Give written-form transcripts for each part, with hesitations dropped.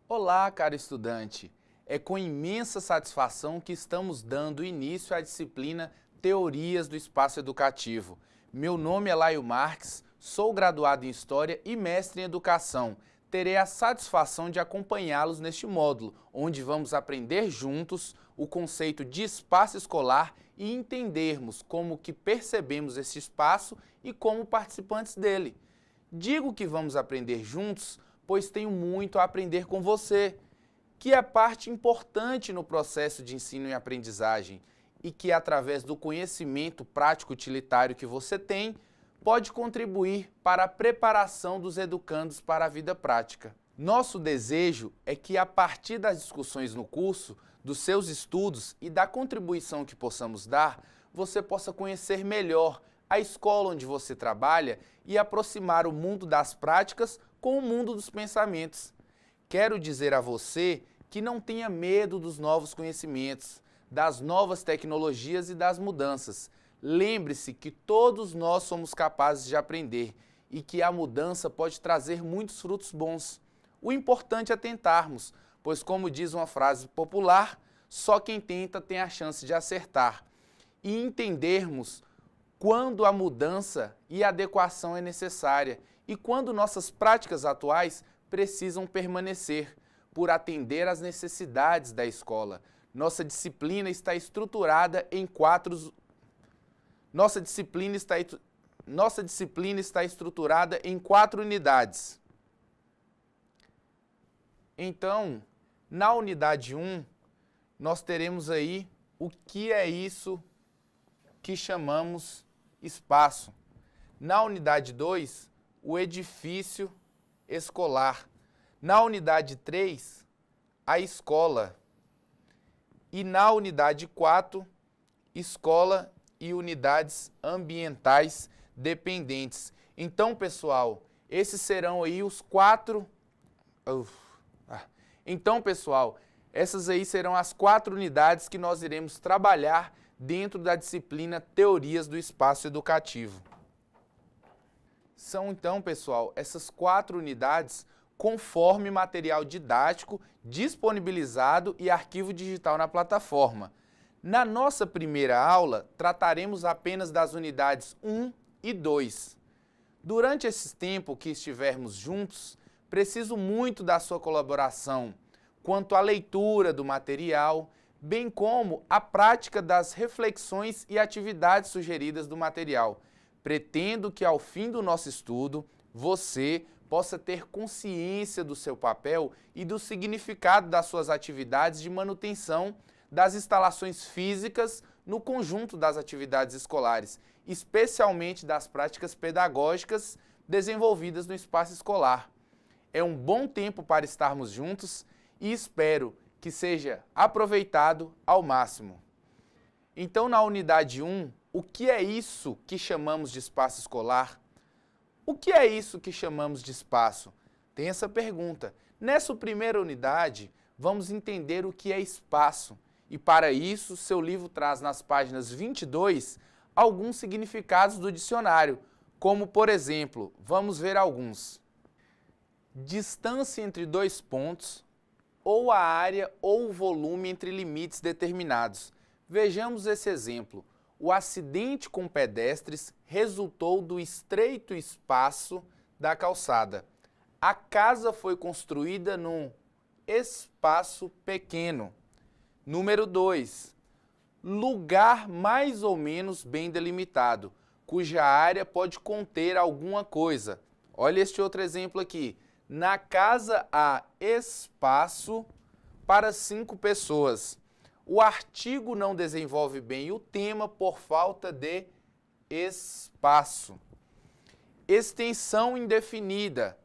Olá, caro estudante! É com imensa satisfação que estamos dando início à disciplina Teorias do Espaço Educativo. Meu nome é Laio Marques, sou graduado em História e mestre em Educação. Terei a satisfação de acompanhá-los neste módulo, onde vamos aprender juntos o conceito de espaço escolar e entendermos como que percebemos esse espaço e como participantes dele. Digo que vamos aprender juntos, pois tenho muito a aprender com você, que é parte importante no processo de ensino e aprendizagem e que, através do conhecimento prático utilitário que você tem, pode contribuir para a preparação dos educandos para a vida prática. Nosso desejo é que, a partir das discussões no curso, dos seus estudos e da contribuição que possamos dar, você possa conhecer melhor a escola onde você trabalha e aproximar o mundo das práticas com o mundo dos pensamentos. Quero dizer a você que não tenha medo dos novos conhecimentos, das novas tecnologias e das mudanças. Lembre-se que todos nós somos capazes de aprender e que a mudança pode trazer muitos frutos bons. O importante é tentarmos, pois, como diz uma frase popular, só quem tenta tem a chance de acertar. E entendermos quando a mudança e a adequação é necessária e quando nossas práticas atuais precisam permanecer por atender às necessidades da escola. Nossa disciplina está estruturada em quatro unidades. Então, na unidade 1, nós teremos aí o que é isso que chamamos espaço. Na unidade 2, o edifício escolar. Na unidade 3, a escola. E na unidade 4, escola e unidades ambientais dependentes. Então, pessoal, esses serão aí os quatro... Então, pessoal, essas aí serão as 4 unidades que nós iremos trabalhar dentro da disciplina Teorias do Espaço Educativo. São então, pessoal, essas 4 unidades conforme material didático disponibilizado e arquivo digital na plataforma. Na nossa primeira aula, trataremos apenas das unidades 1 e 2. Durante esse tempo que estivermos juntos, preciso muito da sua colaboração quanto à leitura do material, bem como a prática das reflexões e atividades sugeridas do material. Pretendo que, ao fim do nosso estudo, você possa ter consciência do seu papel e do significado das suas atividades de manutenção das instalações físicas no conjunto das atividades escolares, especialmente das práticas pedagógicas desenvolvidas no espaço escolar. É um bom tempo para estarmos juntos e espero que seja aproveitado ao máximo. Então, na unidade 1, o que é isso que chamamos de espaço escolar? O que é isso que chamamos de espaço? Tem essa pergunta. Nessa primeira unidade, vamos entender o que é espaço. E para isso, seu livro traz nas páginas 22 alguns significados do dicionário, como, por exemplo, vamos ver alguns. Distância entre 2 pontos, ou a área ou o volume entre limites determinados. Vejamos esse exemplo. O acidente com pedestres resultou do estreito espaço da calçada. A casa foi construída num espaço pequeno. Número 2. Lugar mais ou menos bem delimitado, cuja área pode conter alguma coisa. Olha este outro exemplo aqui. Na casa há espaço para 5 pessoas. O artigo não desenvolve bem o tema por falta de espaço. Extensão indefinida.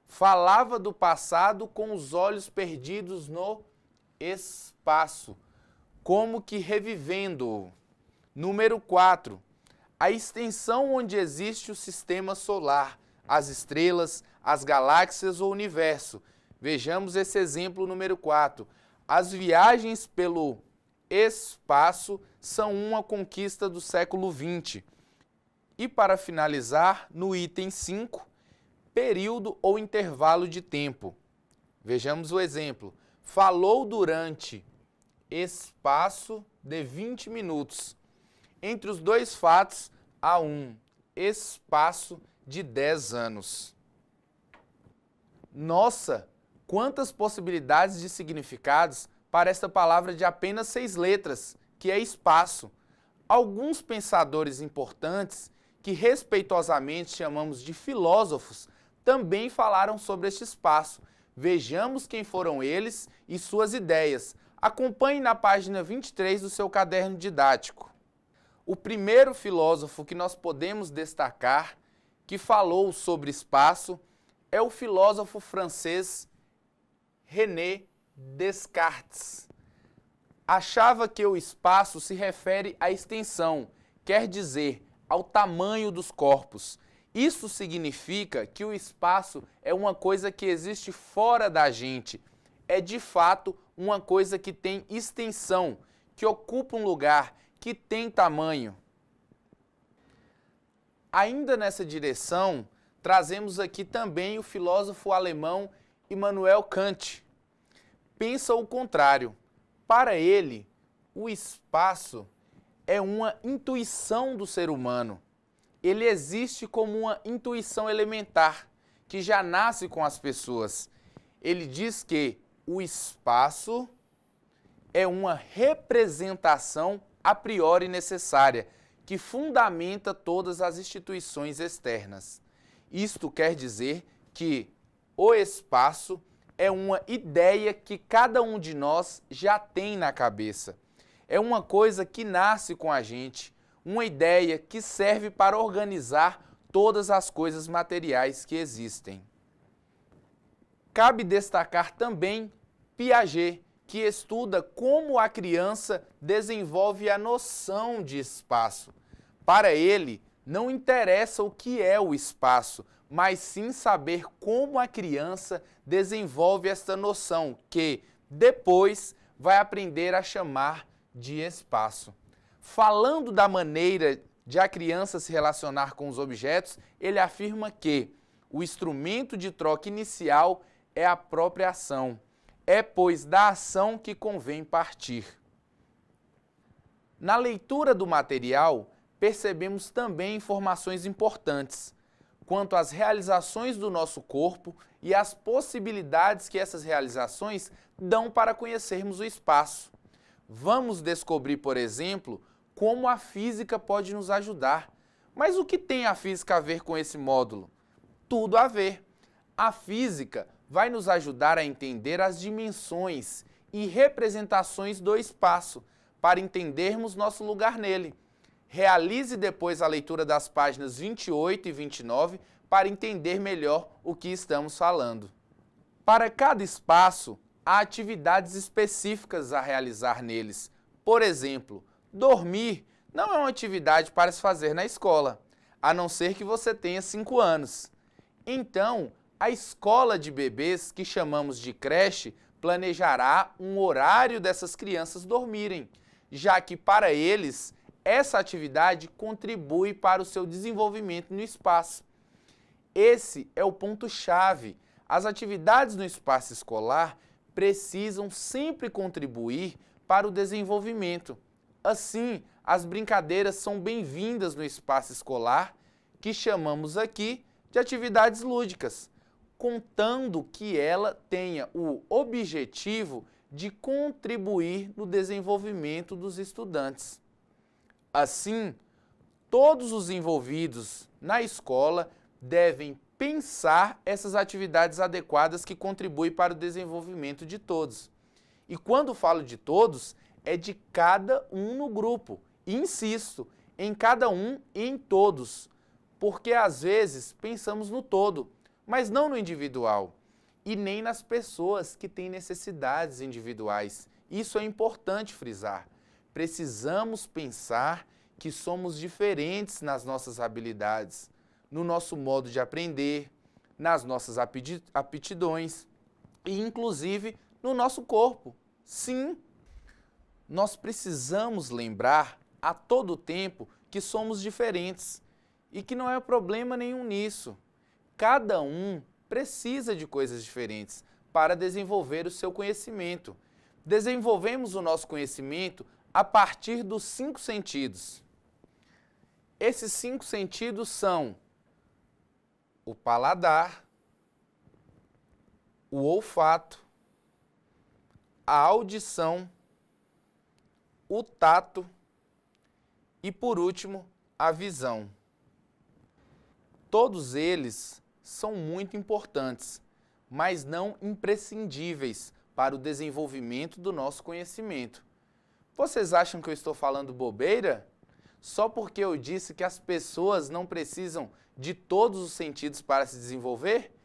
Falava do passado com os olhos perdidos no espaço, como que revivendo-o. Número 4. A extensão onde existe o sistema solar, as estrelas, as galáxias ou o universo. Vejamos esse exemplo número 4. As viagens pelo espaço são uma conquista do século XX. E para finalizar, no item 5, período ou intervalo de tempo. Vejamos o exemplo. Falou durante espaço de 20 minutos. Entre os dois fatos, há um espaço de 10 anos. Nossa, quantas possibilidades de significados para esta palavra de apenas 6 letras, que é espaço. Alguns pensadores importantes, que respeitosamente chamamos de filósofos, também falaram sobre este espaço. Vejamos quem foram eles e suas ideias. Acompanhe na página 23 do seu caderno didático. O primeiro filósofo que nós podemos destacar, que falou sobre espaço, é o filósofo francês René Descartes. Achava que o espaço se refere à extensão, quer dizer, ao tamanho dos corpos. Isso significa que o espaço é uma coisa que existe fora da gente. É de fato uma coisa que tem extensão, que ocupa um lugar, que tem tamanho. Ainda nessa direção, trazemos aqui também o filósofo alemão Immanuel Kant. Pensa o contrário. Para ele, o espaço é uma intuição do ser humano. Ele existe como uma intuição elementar, que já nasce com as pessoas. Ele diz que o espaço é uma representação a priori necessária, que fundamenta todas as instituições externas. Isto quer dizer que o espaço é uma ideia que cada um de nós já tem na cabeça. É uma coisa que nasce com a gente, uma ideia que serve para organizar todas as coisas materiais que existem. Cabe destacar também Piaget, que estuda como a criança desenvolve a noção de espaço. Para ele, não interessa o que é o espaço, mas sim saber como a criança desenvolve esta noção, que depois vai aprender a chamar de espaço. Falando da maneira de a criança se relacionar com os objetos, ele afirma que o instrumento de troca inicial é a própria ação. É, pois, da ação que convém partir. Na leitura do material, percebemos também informações importantes quanto às realizações do nosso corpo e as possibilidades que essas realizações dão para conhecermos o espaço. Vamos descobrir, por exemplo, como a física pode nos ajudar. Mas o que tem a física a ver com esse módulo? Tudo a ver. A física vai nos ajudar a entender as dimensões e representações do espaço, para entendermos nosso lugar nele. Realize depois a leitura das páginas 28 e 29 para entender melhor o que estamos falando. Para cada espaço, há atividades específicas a realizar neles. Por exemplo, dormir não é uma atividade para se fazer na escola, a não ser que você tenha 5 anos. Então, a escola de bebês, que chamamos de creche, planejará um horário dessas crianças dormirem, já que para eles essa atividade contribui para o seu desenvolvimento no espaço. Esse é o ponto-chave. As atividades no espaço escolar precisam sempre contribuir para o desenvolvimento. Assim, as brincadeiras são bem-vindas no espaço escolar, que chamamos aqui de atividades lúdicas, contando que ela tenha o objetivo de contribuir no desenvolvimento dos estudantes. Assim, todos os envolvidos na escola devem pensar essas atividades adequadas que contribuem para o desenvolvimento de todos. E quando falo de todos, é de cada um no grupo. E insisto, em cada um e em todos, porque às vezes pensamos no todo, mas não no individual, e nem nas pessoas que têm necessidades individuais. Isso é importante frisar. Precisamos pensar que somos diferentes nas nossas habilidades, no nosso modo de aprender, nas nossas aptidões e, inclusive, no nosso corpo. Sim, nós precisamos lembrar a todo tempo que somos diferentes e que não é problema nenhum nisso. Cada um precisa de coisas diferentes, para desenvolver o seu conhecimento. Desenvolvemos o nosso conhecimento a partir dos 5 sentidos. Esses 5 sentidos são o paladar, o olfato, a audição, o tato e, por último, a visão. Todos eles são muito importantes, mas não imprescindíveis para o desenvolvimento do nosso conhecimento. Vocês acham que eu estou falando bobeira? Só porque eu disse que as pessoas não precisam de todos os sentidos para se desenvolver?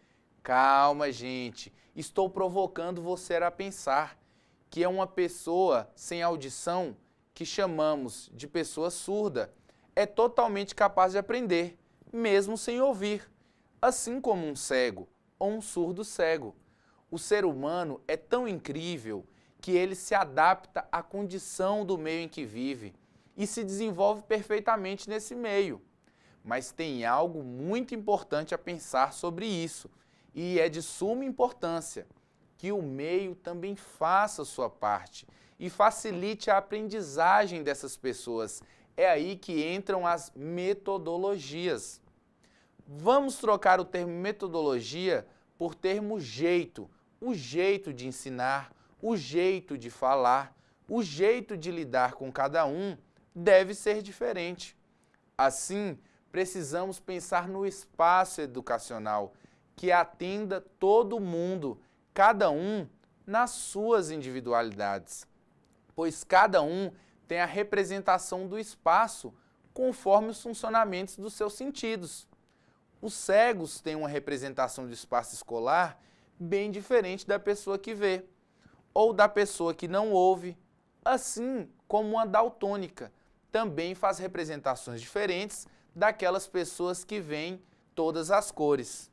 Calma, gente. Estou provocando você a pensar que é uma pessoa sem audição, que chamamos de pessoa surda, é totalmente capaz de aprender, mesmo sem ouvir, assim como um cego ou um surdo cego. O ser humano é tão incrível que ele se adapta à condição do meio em que vive e se desenvolve perfeitamente nesse meio. Mas tem algo muito importante a pensar sobre isso, e é de suma importância que o meio também faça sua parte e facilite a aprendizagem dessas pessoas. É aí que entram as metodologias. Vamos trocar o termo metodologia por termo jeito, o jeito de ensinar, o jeito de falar, o jeito de lidar com cada um deve ser diferente. Assim, precisamos pensar no espaço educacional que atenda todo mundo, cada um nas suas individualidades, pois cada um tem a representação do espaço conforme os funcionamentos dos seus sentidos. Os cegos têm uma representação do espaço escolar bem diferente da pessoa que vê, ou da pessoa que não ouve, assim como uma daltônica também faz representações diferentes daquelas pessoas que veem todas as cores.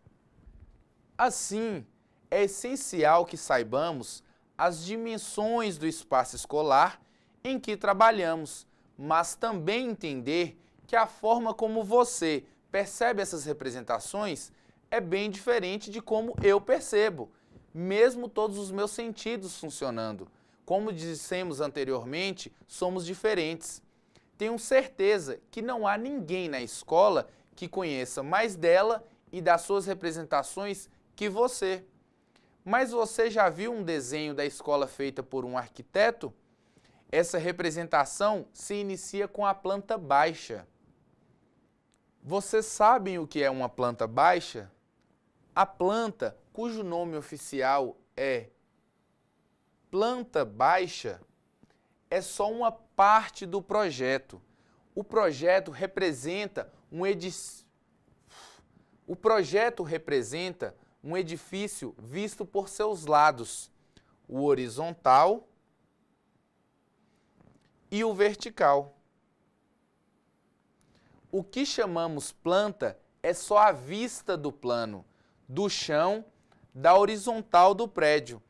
Assim, é essencial que saibamos as dimensões do espaço escolar em que trabalhamos, mas também entender que a forma como você percebe essas representações é bem diferente de como eu percebo, mesmo todos os meus sentidos funcionando. Como dissemos anteriormente, somos diferentes. Tenho certeza que não há ninguém na escola que conheça mais dela e das suas representações que você. Mas você já viu um desenho da escola feita por um arquiteto? Essa representação se inicia com a planta baixa. Vocês sabem o que é uma planta baixa? A planta, cujo nome oficial é planta baixa, é só uma parte do projeto. O projeto representa um edifício visto por seus lados, o horizontal e o vertical. O que chamamos planta é só a vista do plano, do chão, da horizontal do prédio.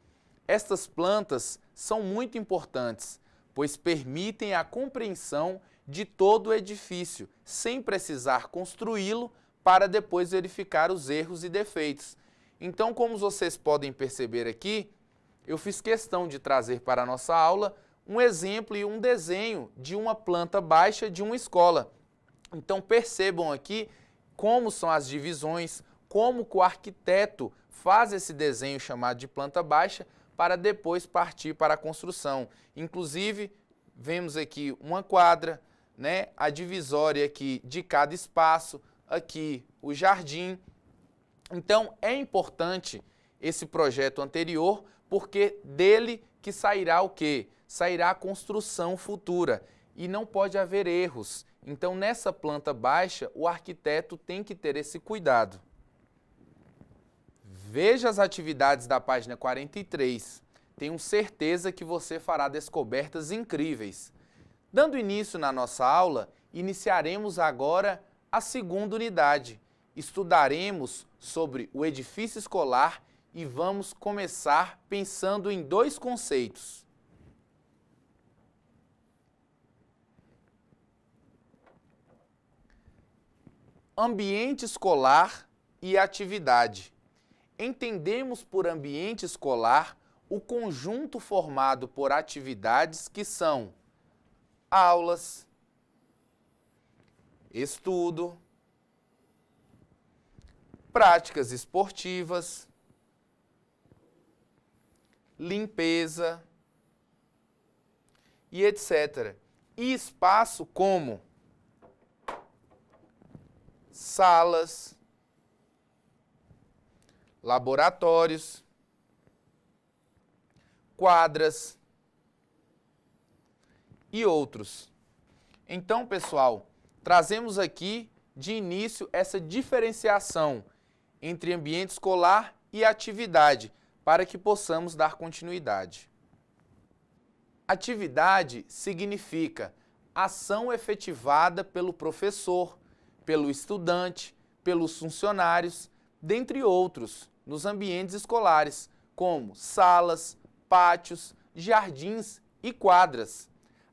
Estas plantas são muito importantes, pois permitem a compreensão de todo o edifício, sem precisar construí-lo para depois verificar os erros e defeitos. Então, como vocês podem perceber aqui, eu fiz questão de trazer para a nossa aula um exemplo e um desenho de uma planta baixa de uma escola. Então, percebam aqui como são as divisões, como o arquiteto faz esse desenho chamado de planta baixa para depois partir para a construção. Inclusive, vemos aqui uma quadra, né, a divisória aqui de cada espaço, aqui o jardim. Então, é importante esse projeto anterior, porque dele que sairá o quê? Sairá a construção futura e não pode haver erros. Então, nessa planta baixa, o arquiteto tem que ter esse cuidado. Veja as atividades da página 43. Tenho certeza que você fará descobertas incríveis. Dando início na nossa aula, iniciaremos agora a segunda unidade. Estudaremos sobre o edifício escolar e vamos começar pensando em 2 conceitos. Ambiente escolar e atividade. Entendemos por ambiente escolar o conjunto formado por atividades que são aulas, estudo, práticas esportivas, limpeza e etc. E espaço como salas, laboratórios, quadras e outros. Então, pessoal, trazemos aqui de início essa diferenciação entre ambiente escolar e atividade, para que possamos dar continuidade. Atividade significa ação efetivada pelo professor, pelo estudante, pelos funcionários, dentre outros, nos ambientes escolares, como salas, pátios, jardins e quadras.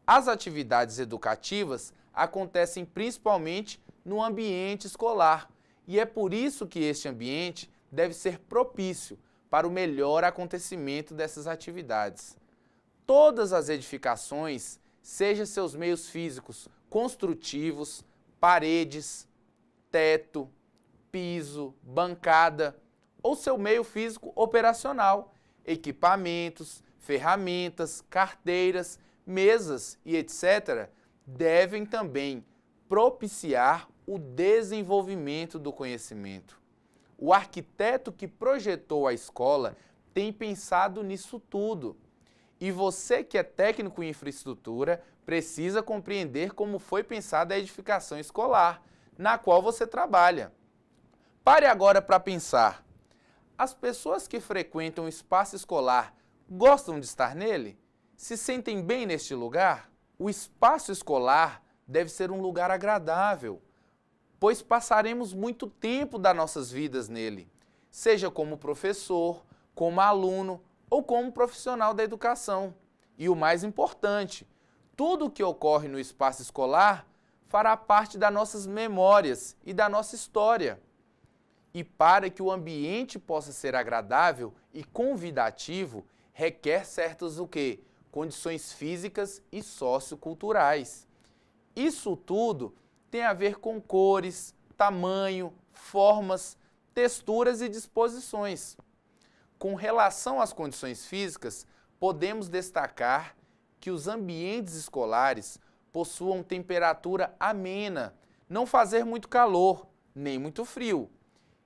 As atividades educativas acontecem principalmente no ambiente escolar, e é por isso que este ambiente deve ser propício para o melhor acontecimento dessas atividades. Todas as edificações, seja seus meios físicos construtivos, paredes, teto, piso, bancada, ou seu meio físico operacional, equipamentos, ferramentas, carteiras, mesas e etc., devem também propiciar o desenvolvimento do conhecimento. O arquiteto que projetou a escola tem pensado nisso tudo. E você que é técnico em infraestrutura precisa compreender como foi pensada a edificação escolar, na qual você trabalha. Pare agora para pensar. As pessoas que frequentam o espaço escolar gostam de estar nele? Se sentem bem neste lugar? O espaço escolar deve ser um lugar agradável, pois passaremos muito tempo das nossas vidas nele, seja como professor, como aluno ou como profissional da educação. E o mais importante, tudo o que ocorre no espaço escolar fará parte das nossas memórias e da nossa história. E para que o ambiente possa ser agradável e convidativo, requer certas o quê? Condições físicas e socioculturais. Isso tudo tem a ver com cores, tamanho, formas, texturas e disposições. Com relação às condições físicas, podemos destacar que os ambientes escolares possuam temperatura amena, não fazer muito calor, nem muito frio,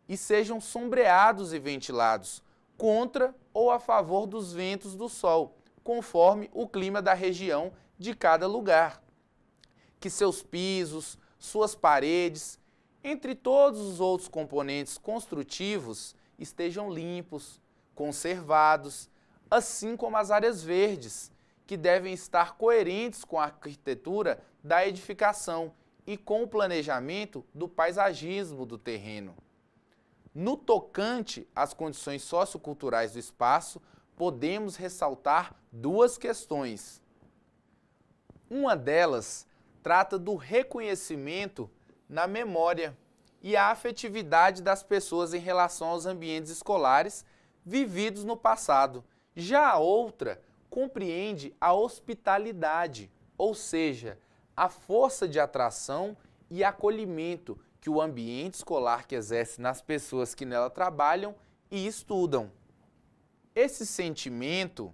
e sejam sombreados e ventilados, contra ou a favor dos ventos do sol, conforme o clima da região de cada lugar. Que seus pisos, suas paredes, entre todos os outros componentes construtivos, estejam limpos, conservados, assim como as áreas verdes, que devem estar coerentes com a arquitetura da edificação e com o planejamento do paisagismo do terreno. No tocante às condições socioculturais do espaço, podemos ressaltar duas questões. Uma delas trata do reconhecimento na memória e a afetividade das pessoas em relação aos ambientes escolares vividos no passado. Já a outra compreende a hospitalidade, ou seja, a força de atração e acolhimento que o ambiente escolar que exerce nas pessoas que nela trabalham e estudam. Esse sentimento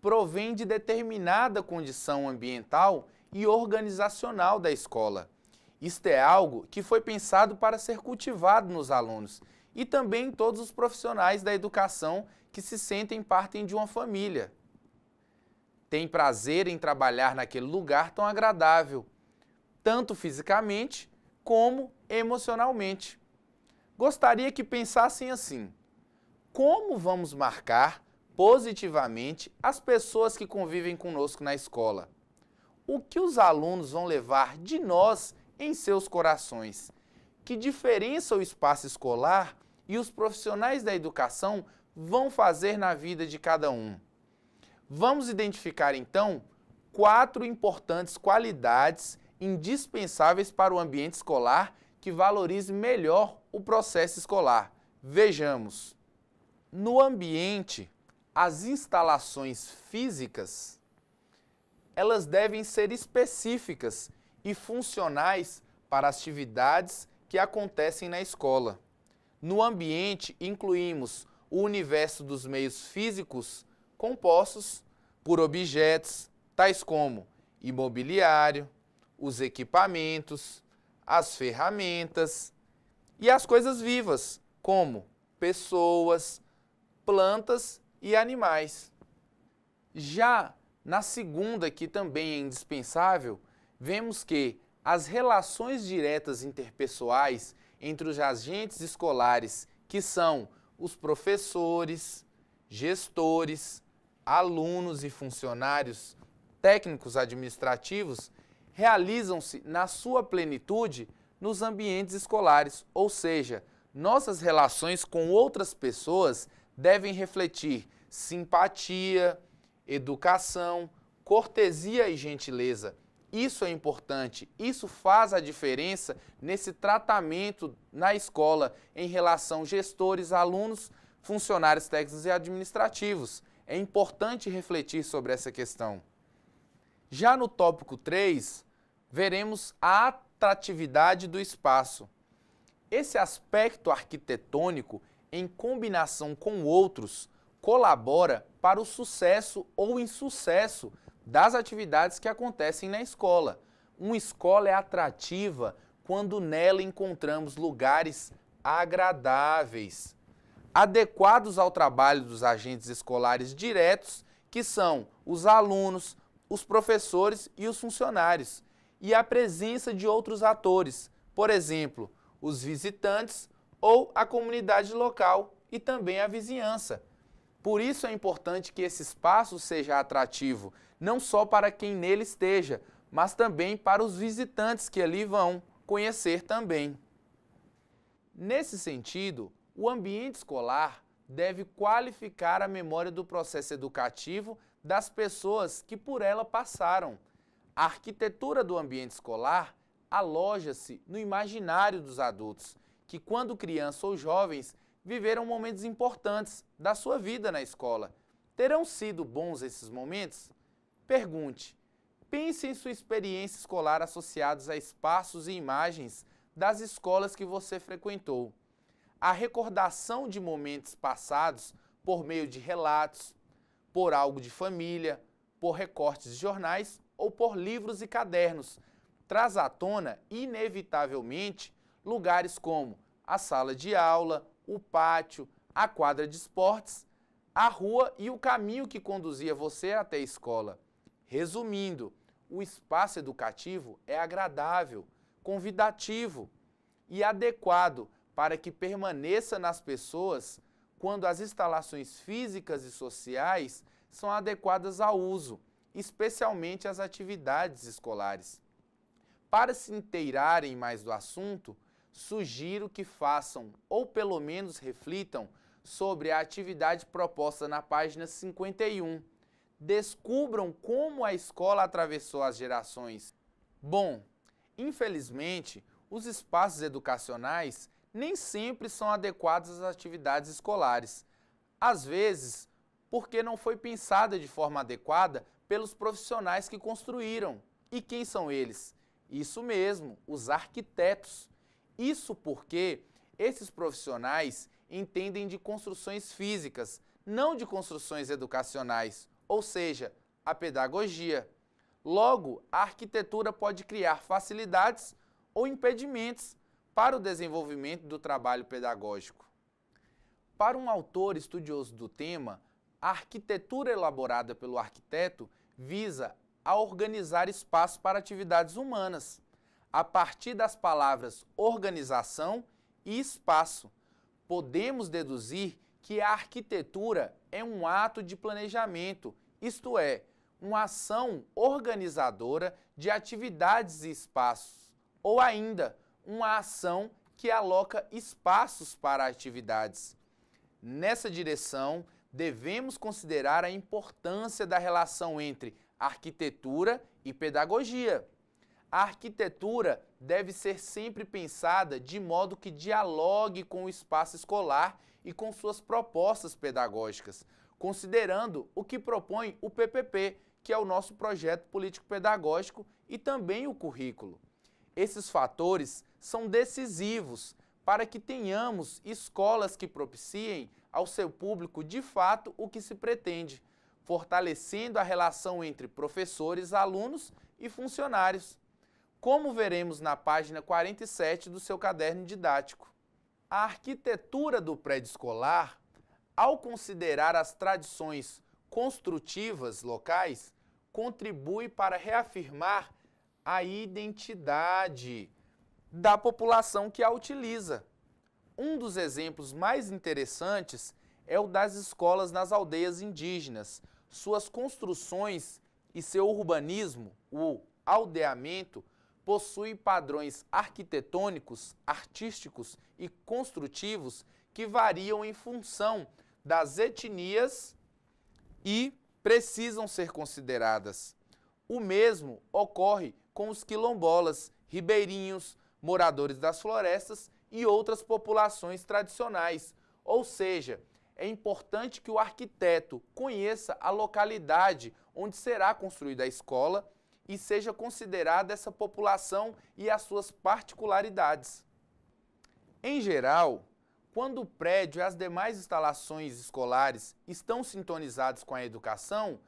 provém de determinada condição ambiental e organizacional da escola. Isto é algo que foi pensado para ser cultivado nos alunos e também em todos os profissionais da educação que se sentem parte de uma família. Tem prazer em trabalhar naquele lugar tão agradável, tanto fisicamente como emocionalmente. Gostaria que pensassem assim: como vamos marcar positivamente as pessoas que convivem conosco na escola? O que os alunos vão levar de nós em seus corações? Que diferença o espaço escolar e os profissionais da educação vão fazer na vida de cada um? Vamos identificar então 4 importantes qualidades indispensáveis para o ambiente escolar que valorize melhor o processo escolar. Vejamos. No ambiente, as instalações físicas, elas devem ser específicas e funcionais para as atividades que acontecem na escola. No ambiente, incluímos o universo dos meios físicos compostos por objetos tais como imobiliário, os equipamentos, as ferramentas e as coisas vivas, como pessoas, plantas e animais. Já na segunda, que também é indispensável, vemos que as relações diretas interpessoais entre os agentes escolares, que são os professores, gestores, alunos e funcionários técnicos administrativos, realizam-se na sua plenitude nos ambientes escolares, ou seja, nossas relações com outras pessoas devem refletir simpatia, educação, cortesia e gentileza. Isso é importante, isso faz a diferença nesse tratamento na escola em relação gestores, alunos, funcionários técnicos e administrativos. É importante refletir sobre essa questão. Já no tópico 3, veremos a atratividade do espaço. Esse aspecto arquitetônico, em combinação com outros, colabora para o sucesso ou insucesso das atividades que acontecem na escola. Uma escola é atrativa quando nela encontramos lugares agradáveis, adequados ao trabalho dos agentes escolares diretos, que são os alunos, os professores e os funcionários, e a presença de outros atores, por exemplo, os visitantes ou a comunidade local e também a vizinhança. Por isso é importante que esse espaço seja atrativo, não só para quem nele esteja, mas também para os visitantes que ali vão conhecer também. Nesse sentido, o ambiente escolar deve qualificar a memória do processo educativo das pessoas que por ela passaram. A arquitetura do ambiente escolar aloja-se no imaginário dos adultos, que quando crianças ou jovens viveram momentos importantes da sua vida na escola. Terão sido bons esses momentos? Pergunte. Pense em sua experiência escolar associados a espaços e imagens das escolas que você frequentou. A recordação de momentos passados por meio de relatos, por algo de família, por recortes de jornais ou por livros e cadernos, traz à tona, inevitavelmente, lugares como a sala de aula, o pátio, a quadra de esportes, a rua e o caminho que conduzia você até a escola. Resumindo, o espaço educativo é agradável, convidativo e adequado para que permaneça nas pessoas quando as instalações físicas e sociais são adequadas ao uso, especialmente as atividades escolares. Para se inteirarem mais do assunto, sugiro que façam, ou pelo menos reflitam, sobre a atividade proposta na página 51. Descubram como a escola atravessou as gerações. Bom, infelizmente, os espaços educacionais nem sempre são adequados às atividades escolares. Às vezes, porque não foi pensada de forma adequada pelos profissionais que construíram. E quem são eles? Isso mesmo, os arquitetos. Isso porque esses profissionais entendem de construções físicas, não de construções educacionais, ou seja, a pedagogia. Logo, a arquitetura pode criar facilidades ou impedimentos para o desenvolvimento do trabalho pedagógico. Para um autor estudioso do tema, a arquitetura elaborada pelo arquiteto visa a organizar espaços para atividades humanas, a partir das palavras organização e espaço. Podemos deduzir que a arquitetura é um ato de planejamento, isto é, uma ação organizadora de atividades e espaços, ou ainda, uma ação que aloca espaços para atividades. Nessa direção, devemos considerar a importância da relação entre arquitetura e pedagogia. A arquitetura deve ser sempre pensada de modo que dialogue com o espaço escolar e com suas propostas pedagógicas, considerando o que propõe o PPP, que é o nosso projeto político-pedagógico, e também o currículo. Esses fatores são decisivos para que tenhamos escolas que propiciem ao seu público de fato o que se pretende, fortalecendo a relação entre professores, alunos e funcionários, como veremos na página 47 do seu caderno didático. A arquitetura do prédio escolar, ao considerar as tradições construtivas locais, contribui para reafirmar a identidade da população que a utiliza. Um dos exemplos mais interessantes é o das escolas nas aldeias indígenas. Suas construções e seu urbanismo, o aldeamento, possui padrões arquitetônicos, artísticos e construtivos que variam em função das etnias e precisam ser consideradas. O mesmo ocorre com os quilombolas, ribeirinhos, moradores das florestas e outras populações tradicionais. Ou seja, é importante que o arquiteto conheça a localidade onde será construída a escola e seja considerada essa população e as suas particularidades. Em geral, quando o prédio e as demais instalações escolares estão sintonizados com a educação,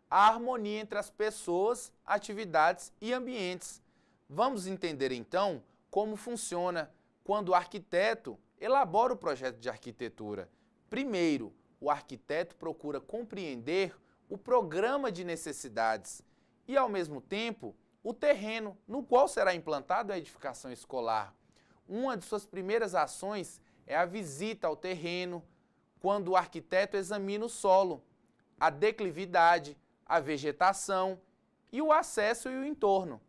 há harmonia entre as pessoas, atividades e ambientes. Vamos entender então como funciona quando o arquiteto elabora o projeto de arquitetura. Primeiro, o arquiteto procura compreender o programa de necessidades e, ao mesmo tempo, o terreno no qual será implantada a edificação escolar. Uma de suas primeiras ações é a visita ao terreno, quando o arquiteto examina o solo, a declividade, a vegetação e o acesso e o entorno.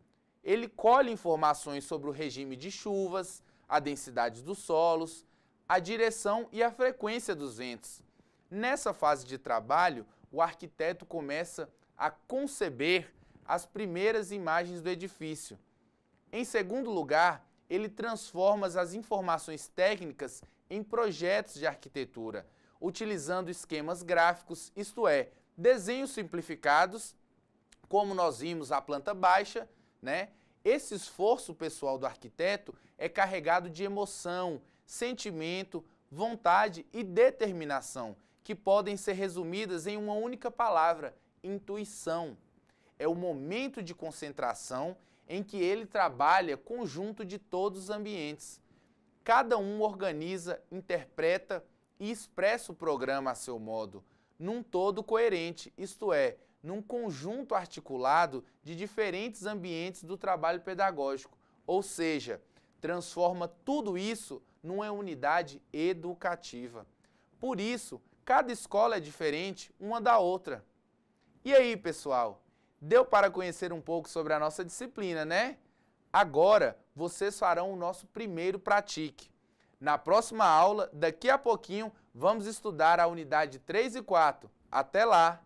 Ele colhe informações sobre o regime de chuvas, a densidade dos solos, a direção e a frequência dos ventos. Nessa fase de trabalho, o arquiteto começa a conceber as primeiras imagens do edifício. Em segundo lugar, ele transforma as informações técnicas em projetos de arquitetura, utilizando esquemas gráficos, isto é, desenhos simplificados, como nós vimos a planta baixa, né? Esse esforço pessoal do arquiteto é carregado de emoção, sentimento, vontade e determinação, que podem ser resumidas em uma única palavra: intuição. É o momento de concentração em que ele trabalha conjunto de todos os ambientes. Cada um organiza, interpreta e expressa o programa a seu modo, num todo coerente, isto é, num conjunto articulado de diferentes ambientes do trabalho pedagógico, ou seja, transforma tudo isso numa unidade educativa. Por isso, cada escola é diferente uma da outra. E aí, pessoal? Deu para conhecer um pouco sobre a nossa disciplina, né? Agora, vocês farão o nosso primeiro pratique. Na próxima aula, daqui a pouquinho, vamos estudar a unidade 3 e 4. Até lá!